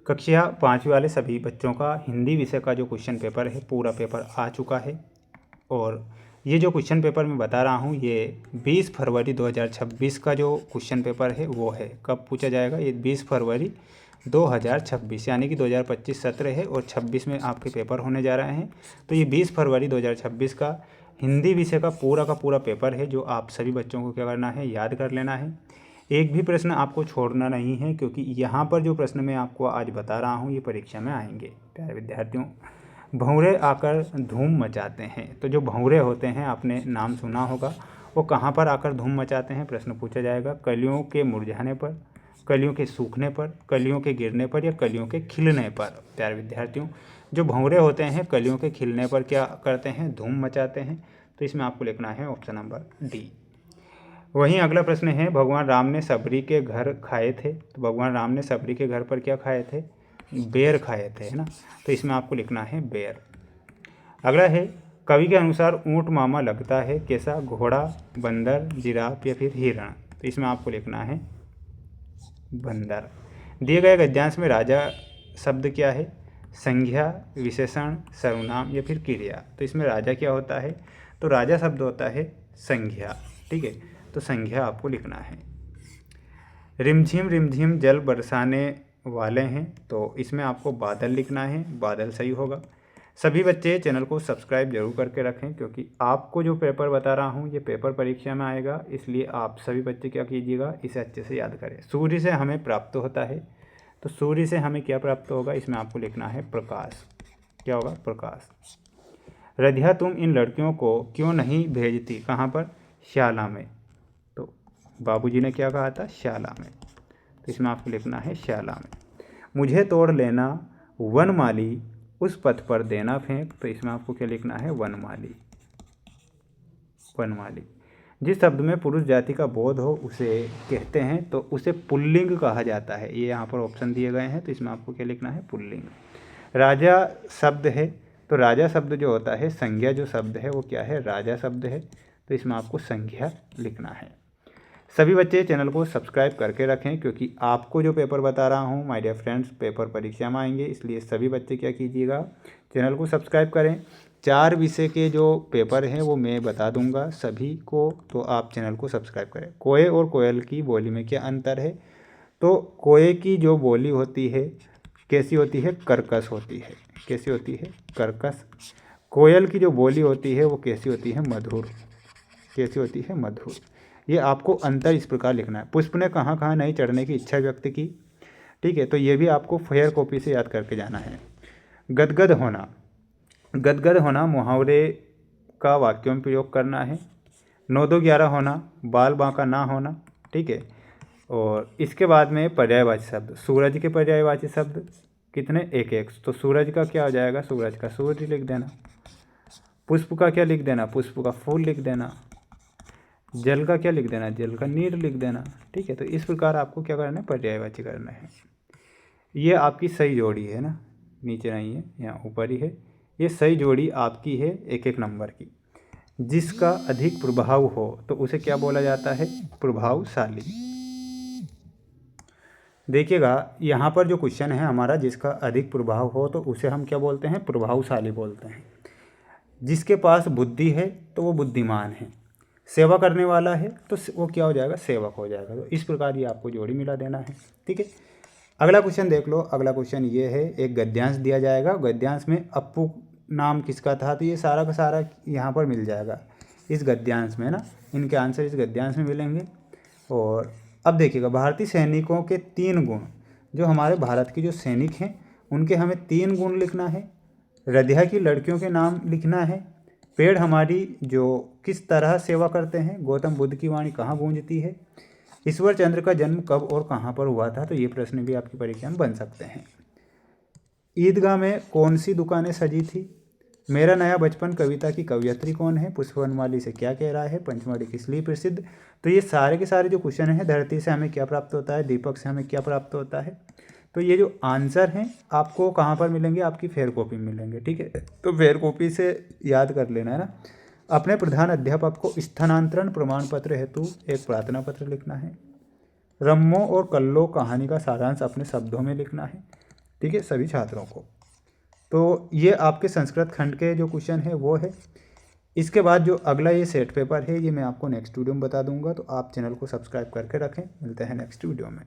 कक्षा 5वीं वाले सभी बच्चों का हिंदी विषय का जो क्वेश्चन पेपर है पूरा पेपर आ चुका है। और ये जो क्वेश्चन पेपर मैं बता रहा हूँ ये 20 फरवरी 2026 का जो क्वेश्चन पेपर है वो है। कब पूछा जाएगा? ये 20 फरवरी 2026 यानी कि 2025 सत्र है और 26 में आपके पेपर होने जा रहे हैं। तो ये 20 फरवरी 2026 का हिंदी विषय का पूरा पेपर है जो आप सभी बच्चों को क्या करना है, याद कर लेना है। एक भी प्रश्न आपको छोड़ना नहीं है, क्योंकि यहाँ पर जो प्रश्न मैं आपको आज बता रहा हूँ ये परीक्षा में आएंगे। प्यारे विद्यार्थियों, भंवरे आकर धूम मचाते हैं। तो जो भंवरे होते हैं आपने नाम सुना होगा, वो कहाँ पर आकर धूम मचाते हैं? प्रश्न पूछा जाएगा कलियों के मुरझाने पर, कलियों के सूखने पर, कलियों के गिरने पर या कलियों के खिलने पर। प्यारे विद्यार्थियों, जो भंवरे होते हैं कलियों के खिलने पर क्या करते हैं? धूम मचाते हैं। तो इसमें आपको लिखना है ऑप्शन नंबर डी। वहीं अगला प्रश्न है, भगवान राम ने सबरी के घर खाए थे। तो भगवान राम ने सबरी के घर पर क्या खाए थे? बेर खाए थे, है ना। तो इसमें आपको लिखना है बेर। अगला है, कवि के अनुसार ऊंट मामा लगता है कैसा? घोड़ा, बंदर, जिराफ या फिर हिरण। तो इसमें आपको लिखना है बंदर। दिए गए गद्यांश में राजा शब्द क्या है? संज्ञा, विशेषण, सर्वनाम या फिर क्रिया। तो इसमें राजा क्या होता है? तो राजा शब्द होता है संज्ञा। ठीक है, तो संज्ञा आपको लिखना है। रिमझिम जल बरसाने वाले हैं। तो इसमें आपको बादल लिखना है, बादल सही होगा। सभी बच्चे चैनल को सब्सक्राइब जरूर करके रखें, क्योंकि आपको जो पेपर बता रहा हूँ ये पेपर परीक्षा में आएगा, इसलिए आप सभी बच्चे क्या कीजिएगा, इसे अच्छे से याद करें। सूर्य से हमें प्राप्त होता है, तो सूर्य से हमें क्या प्राप्त होगा? इसमें आपको लिखना है प्रकाश। क्या होगा? प्रकाश। रधिया तुम इन लड़कियों को क्यों नहीं भेजती? कहाँ पर? शाला में। तो बाबूजी ने क्या कहा था? शाला में। तो इसमें आपको लिखना है शाला में। मुझे तोड़ लेना वनमाली, उस पथ पर देना फेंक। तो इसमें आपको क्या लिखना है? वनमाली। वनमाली। जिस शब्द में पुरुष जाति का बोध हो उसे कहते हैं, तो उसे पुल्लिंग कहा जाता है। ये यहाँ पर ऑप्शन दिए गए हैं, तो इसमें आपको क्या लिखना है? पुल्लिंग। राजा शब्द है, तो राजा शब्द जो होता है, संज्ञा जो शब्द है वो क्या है? राजा शब्द है। तो इसमें आपको संज्ञा लिखना है। सभी बच्चे चैनल को सब्सक्राइब करके रखें, क्योंकि आपको जो पेपर बता रहा हूँ माय डियर फ्रेंड्स पेपर परीक्षा में आएंगे, इसलिए सभी बच्चे क्या कीजिएगा, चैनल को सब्सक्राइब करें। 4 विषय के जो पेपर हैं वो मैं बता दूंगा सभी को, तो आप चैनल को सब्सक्राइब करें। कोए और कोयल की बोली में क्या अंतर है? तो कोए की जो बोली होती है कैसी होती है? कर्कश होती है। कैसी होती है? कर्कश। कोयल की जो बोली होती है वो कैसी होती है? मधुर। कैसी होती है? मधुर। ये आपको अंतर इस प्रकार लिखना है। पुष्प ने कहाँ कहाँ नहीं चढ़ने की इच्छा व्यक्त की। ठीक है, तो ये भी आपको फेयर कॉपी से याद करके जाना है। गदगद होना। गदगद होना मुहावरे का वाक्यों में प्रयोग करना है। 9-2-11 होना, बाल बांका ना होना। ठीक है, और इसके बाद में पर्यायवाची शब्द। सूरज के पर्यायवाची शब्द कितने? 1-1। तो सूरज का क्या हो जाएगा? सूरज का सूर्य लिख देना। पुष्प का क्या लिख देना? पुष्प का फूल लिख देना। जल का क्या लिख देना? जल का नीर लिख देना। ठीक है, तो इस प्रकार आपको क्या करना है? पर्यायवाची करना है। ये आपकी सही जोड़ी है ना, नीचे नहीं है, यहाँ ऊपर ही है। ये सही जोड़ी आपकी है 1-1 नंबर की। जिसका अधिक प्रभाव हो तो उसे क्या बोला जाता है? प्रभावशाली। देखिएगा यहाँ पर जो क्वेश्चन है हमारा, जिसका अधिक प्रभाव हो तो उसे हम क्या बोलते हैं? प्रभावशाली बोलते हैं। जिसके पास बुद्धि है तो वो बुद्धिमान है। सेवा करने वाला है तो वो क्या हो जाएगा? सेवक हो जाएगा। तो इस प्रकार ये आपको जोड़ी मिला देना है। ठीक है, अगला क्वेश्चन देख लो। अगला क्वेश्चन ये है, एक गद्यांश दिया जाएगा। गद्यांश में अप्पू नाम किसका था? तो ये सारा का सारा यहाँ पर मिल जाएगा इस गद्यांश में ना, इनके आंसर इस गद्यांश में मिलेंगे। और अब देखिएगा, भारतीय सैनिकों के 3 गुण, जो हमारे भारत के जो सैनिक हैं उनके हमें 3 गुण लिखना है। रधिया की लड़कियों के नाम लिखना है। पेड़ हमारी जो किस तरह सेवा करते हैं। गौतम बुद्ध की वाणी कहाँ गूंजती है। ईश्वर चंद्र का जन्म कब और कहाँ पर हुआ था। तो ये प्रश्न भी आपकी परीक्षा में बन सकते हैं। ईदगाह में कौन सी दुकानें सजी थी। मेरा नया बचपन कविता की कवयित्री कौन है। पुष्पवनमाली से क्या कह रहा है। पंचमढ़ी किस लिए प्रसिद्ध। तो ये सारे के सारे जो क्वेश्चन हैं, धरती से हमें क्या प्राप्त होता है, दीपक से हमें क्या प्राप्त होता है। तो ये जो आंसर हैं आपको कहाँ पर मिलेंगे? आपकी फेयर कॉपी में मिलेंगे। ठीक है, तो फेयर कॉपी से याद कर लेना है ना। अपने प्रधान अध्यापक को स्थानांतरण प्रमाण पत्र हेतु एक प्रार्थना पत्र लिखना है। रम्मो और कल्लो कहानी का सारांश अपने शब्दों में लिखना है। ठीक है, सभी छात्रों को। तो ये आपके संस्कृत खंड के जो क्वेश्चन है वो है। इसके बाद जो अगला ये सेट पेपर है ये मैं आपको नेक्स्ट वीडियो में बता दूंगा, तो आप चैनल को सब्सक्राइब करके रखें। मिलते हैं नेक्स्ट वीडियो में।